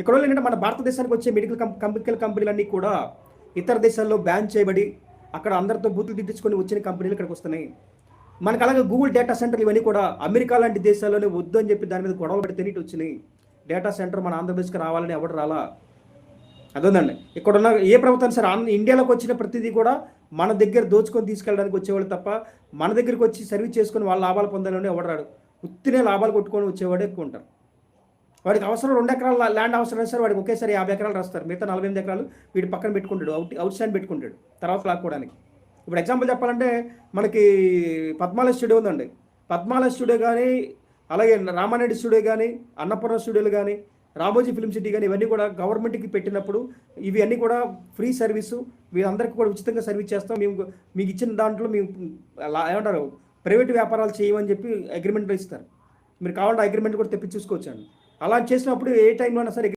ఇక్కడ ఏంటంటే మన భారతదేశానికి వచ్చే కెమికల్ కంపెనీలన్నీ కూడా ఇతర దేశాల్లో బ్యాన్ చేయబడి అక్కడ అందరితో బూతులు తిట్టించుకొని వచ్చిన కంపెనీలు ఇక్కడికి వస్తున్నాయి. మనకు అలాగే గూగుల్ డేటా సెంటర్లు ఇవన్నీ కూడా అమెరికా లాంటి దేశాల్లోనే వద్దు అని చెప్పి దాని మీద గొడవలు పడితే ఇటు వచ్చినాయి. డేటా సెంటర్ మన ఆంధ్రప్రదేశ్కి రావాలని ఎవడు రాలా. అదేందండి ఇక్కడ ఉన్న ఏ ప్రభుత్వం సరే ఇండియాలోకి వచ్చిన ప్రతిదీ కూడా మన దగ్గర దోచుకొని తీసుకెళ్ళడానికి వచ్చేవాళ్ళు తప్ప మన దగ్గరికి వచ్చి సర్వీస్ చేసుకొని వాళ్ళ లాభాలు పొందాలని ఎవడు రాడు. ఉత్తినే లాభాలు కొట్టుకొని వచ్చేవాడే ఎక్కువ ఉంటారు. వాడికి అవసరం 2 ఎకరాల ల్యాండ్ అవసరం సార్, వాడికి ఒకేసారి 50 ఎకరాలు రాస్తారు, మిగతా 48 ఎకరాలు వీడి పక్కన పెట్టుకుంటాడు, అవుట్ స్టాండ్ పెట్టుకుంటాడు తర్వాత లాక్కోవడానికి. ఇప్పుడు ఎగ్జాంపుల్ చెప్పాలంటే మనకి పద్మాల స్టూడియో ఉందండి. పద్మాల స్టూడియో కానీ అలాగే రామారెడ్డి స్టూడియో కానీ అన్నపూర్ణ స్టూడియోలు కానీ రామోజీ ఫిల్మ్ సిటీ కానీ ఇవన్నీ కూడా గవర్నమెంట్కి పెట్టినప్పుడు ఇవి అన్నీ కూడా ఫ్రీ సర్వీసు, వీళ్ళందరికీ కూడా ఉచితంగా సర్వీస్ చేస్తాం, మేము మీకు ఇచ్చిన దాంట్లో మేము ఏమంటారు ప్రైవేట్ వ్యాపారాలు చేయమని చెప్పి అగ్రిమెంట్లో ఇస్తారు. మీరు కావాలంటే అగ్రిమెంట్ కూడా తెప్పి చూసుకోవచ్చండి. అలా చేసినప్పుడు ఏ టైంలో అయినా సరే